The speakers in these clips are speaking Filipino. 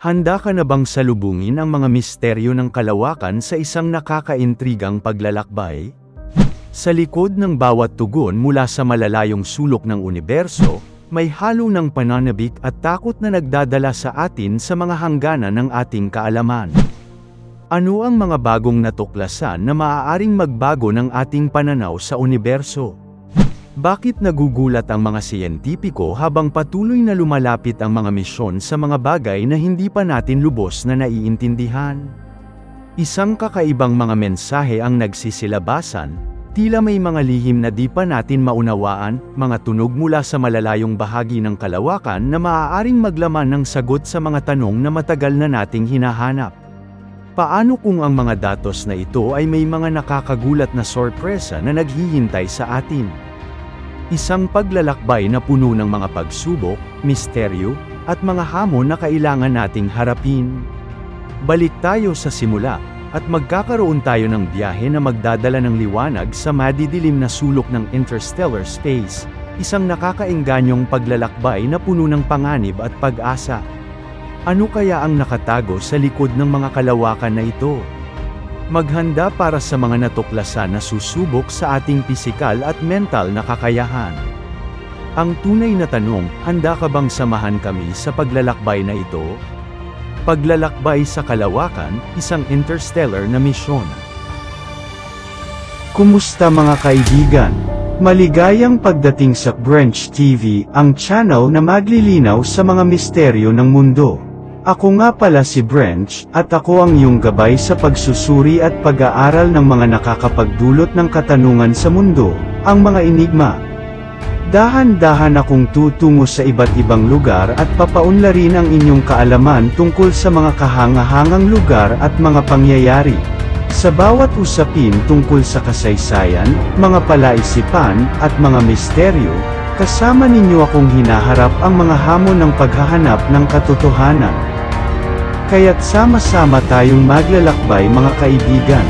Handa ka na bang salubungin ang mga misteryo ng kalawakan sa isang nakakaintrigang paglalakbay? Sa likod ng bawat tugon mula sa malalayong sulok ng universo, may halo ng pananabik at takot na nagdadala sa atin sa mga hangganan ng ating kaalaman. Ano ang mga bagong natuklasan na maaaring magbago ng ating pananaw sa universo? Bakit nagugulat ang mga siyentipiko habang patuloy na lumalapit ang mga misyon sa mga bagay na hindi pa natin lubos na naiintindihan? Isang kakaibang mga mensahe ang nagsisilabasan, tila may mga lihim na di pa natin maunawaan, mga tunog mula sa malalayong bahagi ng kalawakan na maaaring maglaman ng sagot sa mga tanong na matagal na nating hinahanap. Paano kung ang mga datos na ito ay may mga nakakagulat na sorpresa na naghihintay sa atin? Isang paglalakbay na puno ng mga pagsubok, misteryo, at mga hamon na kailangan nating harapin. Balik tayo sa simula, at magkakaroon tayo ng biyahe na magdadala ng liwanag sa madidilim na sulok ng interstellar space, isang nakakaengganyong paglalakbay na puno ng panganib at pag-asa. Ano kaya ang nakatago sa likod ng mga kalawakan na ito? Maghanda para sa mga natuklasan na susubok sa ating pisikal at mental na kakayahan. Ang tunay na tanong, handa ka bang samahan kami sa paglalakbay na ito? Paglalakbay sa kalawakan, isang interstellar na misyon. Kumusta mga kaibigan? Maligayang pagdating sa Branch TV, ang channel na maglilinaw sa mga misteryo ng mundo. Ako nga pala si Branch, at ako ang iyong gabay sa pagsusuri at pag-aaral ng mga nakakapagdulot ng katanungan sa mundo, ang mga enigma. Dahan-dahan akong tutungo sa iba't ibang lugar at papaunlarin ang inyong kaalaman tungkol sa mga kahangahangang lugar at mga pangyayari. Sa bawat usapin tungkol sa kasaysayan, mga palaisipan, at mga misteryo, kasama ninyo akong hinaharap ang mga hamon ng paghahanap ng katotohanan. Kaya't sama-sama tayong maglalakbay mga kaibigan.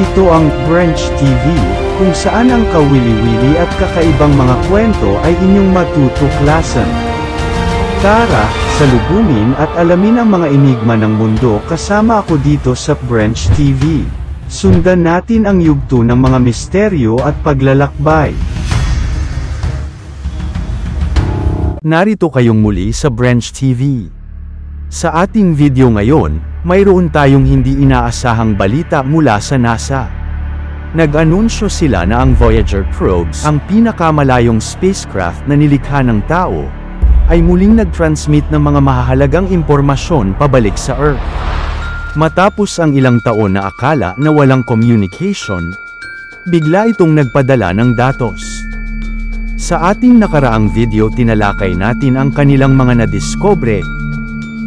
Ito ang Branch TV, kung saan ang kawili-wili at kakaibang mga kwento ay inyong matutuklasan. Tara, salubungin at alamin ang mga enigma ng mundo kasama ako dito sa Branch TV. Sundan natin ang yugto ng mga misteryo at paglalakbay. Narito kayong muli sa Branch TV. Sa ating video ngayon, mayroon tayong hindi inaasahang balita mula sa NASA. Nag-anunsyo sila na ang Voyager probes, ang pinakamalayong spacecraft na nilikha ng tao, ay muling nag-transmit ng mga mahahalagang impormasyon pabalik sa Earth. Matapos ang ilang taon na akala na walang communication, bigla itong nagpadala ng datos. Sa ating nakaraang video tinalakay natin ang kanilang mga nadiskobre,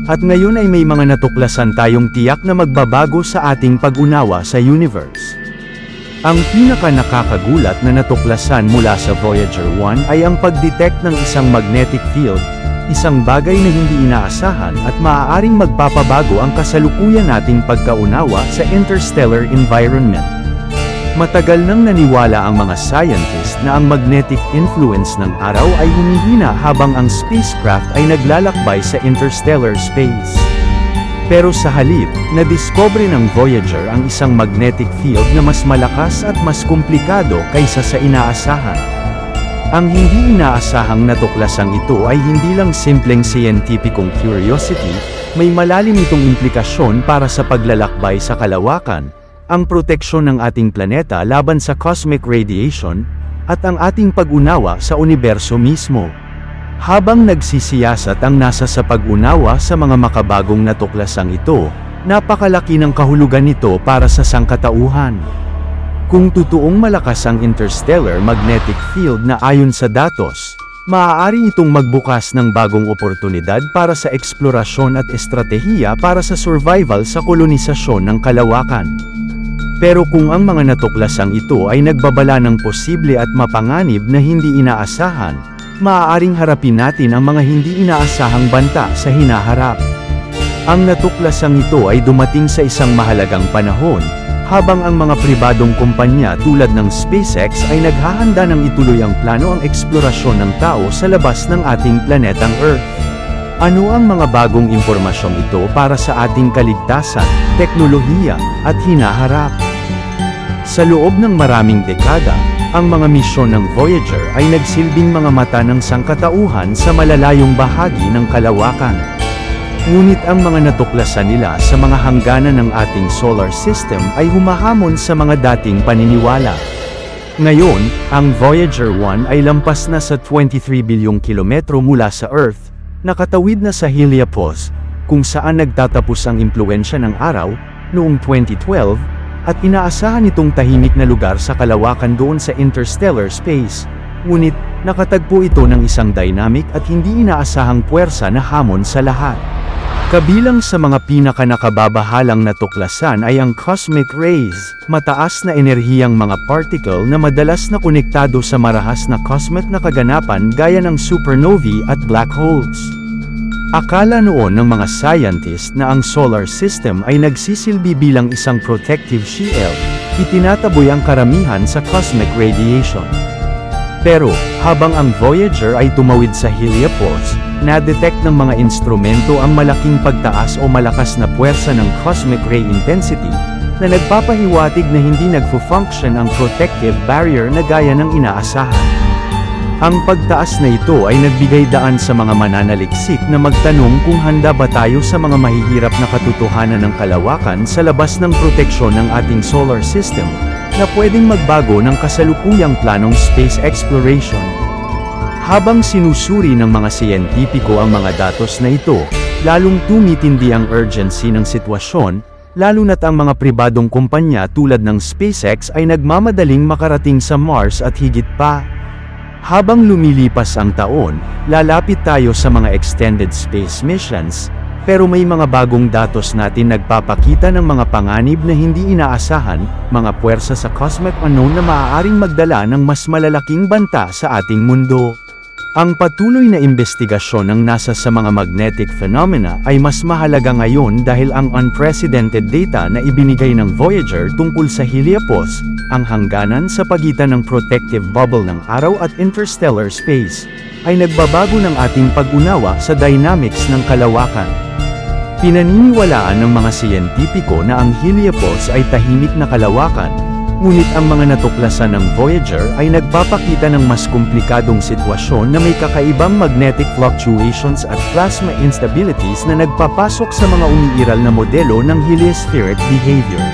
at ngayon ay may mga natuklasan tayong tiyak na magbabago sa ating pag-unawa sa universe. Ang pinaka-nakakagulat na natuklasan mula sa Voyager 1 ay ang pag-detect ng isang magnetic field, isang bagay na hindi inaasahan at maaaring magpapabago ang kasalukuyan nating pagkaunawa sa interstellar environment. Matagal nang naniwala ang mga scientist na ang magnetic influence ng araw ay humihina habang ang spacecraft ay naglalakbay sa interstellar space. Pero sa halip, nadiskubre ng Voyager ang isang magnetic field na mas malakas at mas komplikado kaysa sa inaasahan. Ang hindi inaasahang natuklasang ito ay hindi lang simpleng scientificong curiosity, may malalim itong implikasyon para sa paglalakbay sa kalawakan, ang proteksyon ng ating planeta laban sa cosmic radiation, at ang ating pag-unawa sa universo mismo. Habang nagsisiyasat ang NASA sa pag-unawa sa mga makabagong natuklasang ito, napakalaki ng kahulugan nito para sa sangkatauhan. Kung totoong malakas ang interstellar magnetic field na ayon sa datos, maaari itong magbukas ng bagong oportunidad para sa eksplorasyon at estratehiya para sa survival sa kolonisasyon ng kalawakan. Pero kung ang mga natuklasang ito ay nagbabala ng posible at mapanganib na hindi inaasahan, maaaring harapin natin ang mga hindi inaasahang banta sa hinaharap. Ang natuklasang ito ay dumating sa isang mahalagang panahon, habang ang mga pribadong kumpanya tulad ng SpaceX ay naghahanda ng ituloy ang plano ang eksplorasyon ng tao sa labas ng ating planetang Earth. Ano ang mga bagong impormasyong ito para sa ating kaligtasan, teknolohiya, at hinaharap? Sa loob ng maraming dekada, ang mga misyon ng Voyager ay nagsilbing mga mata ng sangkatauhan sa malalayong bahagi ng kalawakan. Ngunit ang mga natuklasan nila sa mga hangganan ng ating solar system ay humahamon sa mga dating paniniwala. Ngayon, ang Voyager 1 ay lampas na sa 23 bilyong kilometro mula sa Earth, nakatawid na sa heliopause, kung saan nagtatapos ang impluwensya ng araw, noong 2012, at inaasahan itong tahimik na lugar sa kalawakan doon sa interstellar space. Ngunit, nakatagpo ito ng isang dynamic at hindi inaasahang puwersa na hamon sa lahat. Kabilang sa mga pinakanakababahalang natuklasan ay ang cosmic rays, mataas na enerhiyang mga particle na madalas na konektado sa marahas na cosmic na kaganapan gaya ng supernovae at black holes. Akala noon ng mga scientist na ang solar system ay nagsisilbi bilang isang protective shield, itinataboy ang karamihan sa cosmic radiation. Pero, habang ang Voyager ay tumawid sa heliopause, na-detect ng mga instrumento ang malaking pagtaas o malakas na puwersa ng cosmic ray intensity, na nagpapahiwatig na hindi nagfu-function ang protective barrier na gaya ng inaasahan. Ang pagtaas na ito ay nagbigay daan sa mga mananaliksik na magtanong kung handa ba tayo sa mga mahihirap na katotohanan ng kalawakan sa labas ng proteksyon ng ating solar system, na pwedeng magbago ng kasalukuyang planong space exploration. Habang sinusuri ng mga siyentipiko ang mga datos na ito, lalong tumitindi ang urgency ng sitwasyon, lalo na't ang mga pribadong kumpanya tulad ng SpaceX ay nagmamadaling makarating sa Mars at higit pa. Habang lumilipas ang taon, lalapit tayo sa mga extended space missions, pero may mga bagong datos natin nagpapakita ng mga panganib na hindi inaasahan, mga puwersa sa cosmic unknown na maaaring magdala ng mas malalaking banta sa ating mundo. Ang patuloy na investigasyon ng NASA sa mga magnetic phenomena ay mas mahalaga ngayon dahil ang unprecedented data na ibinigay ng Voyager tungkol sa heliopause, ang hangganan sa pagitan ng protective bubble ng araw at interstellar space, ay nagbabago ng ating pag-unawa sa dynamics ng kalawakan. Pinaniniwalaan ng mga siyentipiko na ang heliopause ay tahimik na kalawakan, ngunit ang mga natuklasan ng Voyager ay nagpapakita ng mas komplikadong sitwasyon na may kakaibang magnetic fluctuations at plasma instabilities na nagpapasok sa mga umiiral na modelo ng heliospheric behavior.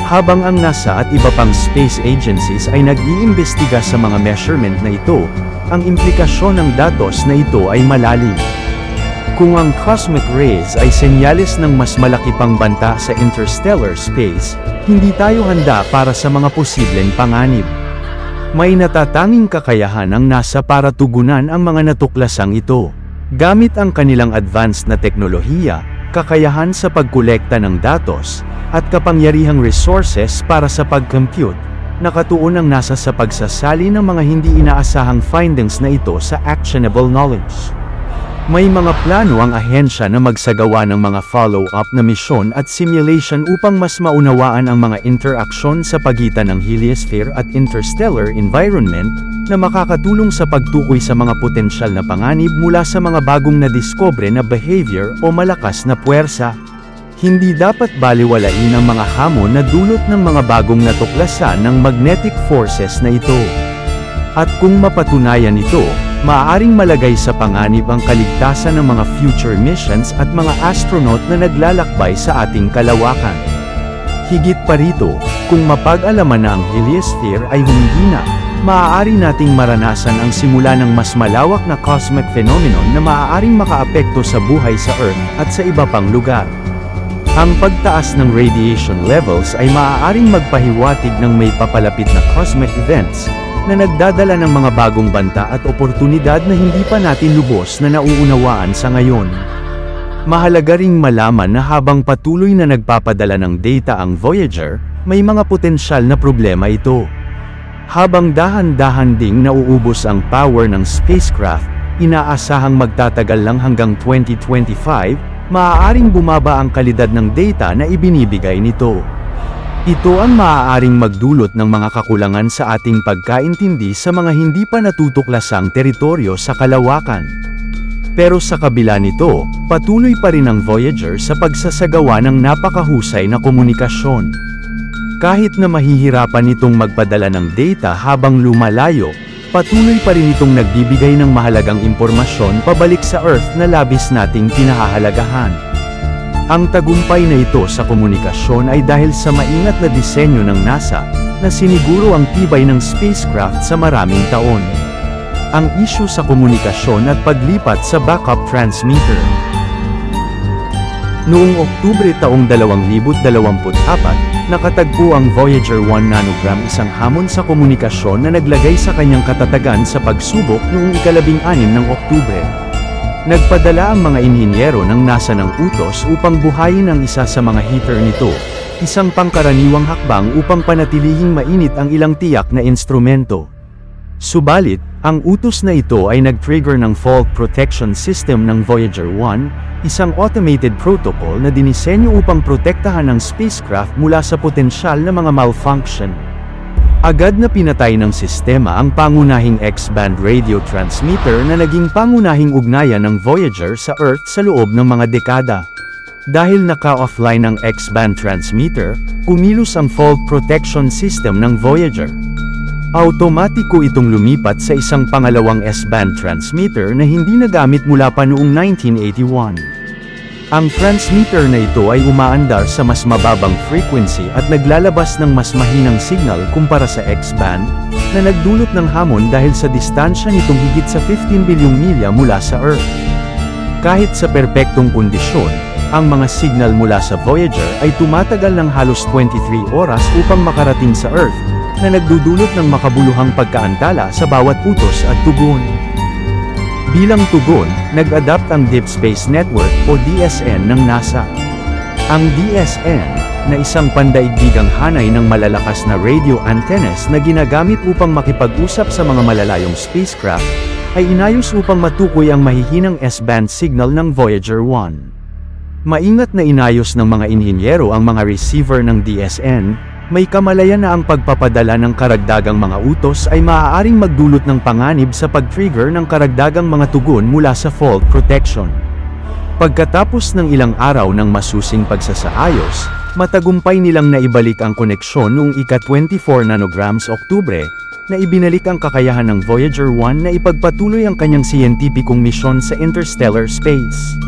Habang ang NASA at iba pang space agencies ay nag-iimbestiga sa mga measurement na ito, ang implikasyon ng datos na ito ay malalim. Kung ang cosmic rays ay senyales ng mas malaki pang banta sa interstellar space, hindi tayo handa para sa mga posibleng panganib. May natatanging kakayahan ang NASA para tugunan ang mga natuklasang ito. Gamit ang kanilang advanced na teknolohiya, kakayahan sa pagkolekta ng datos, at kapangyarihang resources para sa pag-compute, nakatuon ang NASA sa pagsasali ng mga hindi inaasahang findings na ito sa actionable knowledge. May mga plano ang ahensya na magsagawa ng mga follow-up na misyon at simulation upang mas maunawaan ang mga interaksyon sa pagitan ng heliosphere at interstellar environment, na makakatulong sa pagtukoy sa mga potensyal na panganib mula sa mga bagong nadiskubre na behavior o malakas na puwersa. Hindi dapat baliwalain ang mga hamon na dulot ng mga bagong natuklasan ng magnetic forces na ito. At kung mapatunayan ito, maaaring malagay sa panganib ang kaligtasan ng mga future missions at mga astronaut na naglalakbay sa ating kalawakan. Higit pa rito, kung mapag-alaman na ang heliosphere ay humihina, maaari nating maranasan ang simula ng mas malawak na cosmic phenomenon na maaaring makaapekto sa buhay sa Earth at sa iba pang lugar. Ang pagtaas ng radiation levels ay maaaring magpahiwatig ng may papalapit na cosmic events, na nagdadala ng mga bagong banta at oportunidad na hindi pa natin lubos na nauunawaan sa ngayon. Mahalaga ring malaman na habang patuloy na nagpapadala ng data ang Voyager, may mga potensyal na problema ito. Habang dahan-dahan ding nauubos ang power ng spacecraft, inaasahang magtatagal lang hanggang 2025, maaaring bumaba ang kalidad ng data na ibinibigay nito. Ito ang maaaring magdulot ng mga kakulangan sa ating pagkaintindi sa mga hindi pa natutuklasang teritoryo sa kalawakan. Pero sa kabila nito, patuloy pa rin ang Voyager sa pagsasagawa ng napakahusay na komunikasyon. Kahit na mahihirapan itong magpadala ng data habang lumalayo, patuloy pa rin itong nagbibigay ng mahalagang impormasyon pabalik sa Earth na labis nating pinahahalagahan. Ang tagumpay na ito sa komunikasyon ay dahil sa maingat na disenyo ng NASA, na siniguro ang tibay ng spacecraft sa maraming taon. Ang isyu sa komunikasyon at paglipat sa backup transmitter. Noong Oktubre taong 2024, nakatagpo ang Voyager 1 nanogram isang hamon sa komunikasyon na naglagay sa kanyang katatagan sa pagsubok noong ika-16 ng Oktubre. Nagpadala ang mga inhinyero ng NASA ng utos upang buhayin ang isa sa mga heater nito, isang pangkaraniwang hakbang upang panatilihing mainit ang ilang tiyak na instrumento. Subalit, ang utos na ito ay nag-trigger ng Fault Protection System ng Voyager 1, isang automated protocol na dinisenyo upang protektahan ang spacecraft mula sa potensyal na mga malfunction. Agad na pinatay ng sistema ang pangunahing X-band radio transmitter na naging pangunahing ugnayan ng Voyager sa Earth sa loob ng mga dekada. Dahil naka-offline ang X-band transmitter, kumilos ang Fault Protection System ng Voyager. Automatiko itong lumipat sa isang pangalawang S-band transmitter na hindi nagamit mula pa noong 1981. Ang transmitter na ito ay umaandar sa mas mababang frequency at naglalabas ng mas mahinang signal kumpara sa X-band, na nagdulot ng hamon dahil sa distansya nitong higit sa 15 bilyong milya mula sa Earth. Kahit sa perpektong kondisyon, ang mga signal mula sa Voyager ay tumatagal ng halos 23 oras upang makarating sa Earth, na nagdudulot ng makabuluhang pagkaantala sa bawat utos at tugon. Bilang tugon, nag-adapt ang Deep Space Network o DSN ng NASA. Ang DSN, na isang pandaigdigang hanay ng malalakas na radio antennas na ginagamit upang makipag-usap sa mga malalayong spacecraft, ay inayos upang matukoy ang mahihinang S-band signal ng Voyager 1. Maingat na inayos ng mga inhinyero ang mga receiver ng DSN, may kamalayan na ang pagpapadala ng karagdagang mga utos ay maaaring magdulot ng panganib sa pag-trigger ng karagdagang mga tugon mula sa fault protection. Pagkatapos ng ilang araw ng masusing pagsasaayos, matagumpay nilang naibalik ang koneksyon noong ika-24 nanograms Oktubre, na ibinalik ang kakayahan ng Voyager 1 na ipagpatuloy ang kanyang siyentipikong misyon sa interstellar space.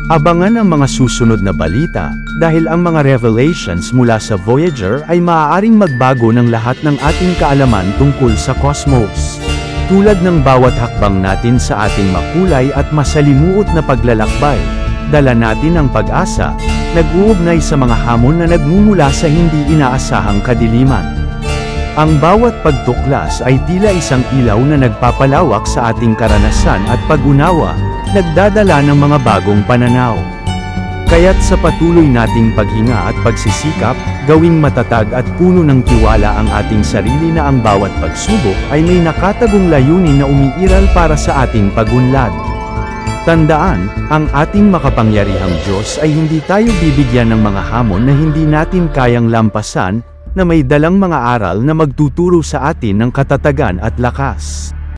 Abangan ang mga susunod na balita, dahil ang mga revelations mula sa Voyager ay maaaring magbago ng lahat ng ating kaalaman tungkol sa cosmos. Tulad ng bawat hakbang natin sa ating makulay at masalimuot na paglalakbay, dala natin ang pag-asa, nag-uugnay sa mga hamon na nagmumula sa hindi inaasahang kadiliman. Ang bawat pagtuklas ay tila isang ilaw na nagpapalawak sa ating karanasan at pag-unawa, nagdadala ng mga bagong pananaw. Kaya't sa patuloy nating paghinga at pagsisikap, gawing matatag at puno ng tiwala ang ating sarili na ang bawat pagsubok ay may nakatagong layunin na umiiral para sa ating pagunlad. Tandaan, ang ating makapangyarihang Diyos ay hindi tayo bibigyan ng mga hamon na hindi natin kayang lampasan, na may dalang mga aral na magtuturo sa atin ng katatagan at lakas.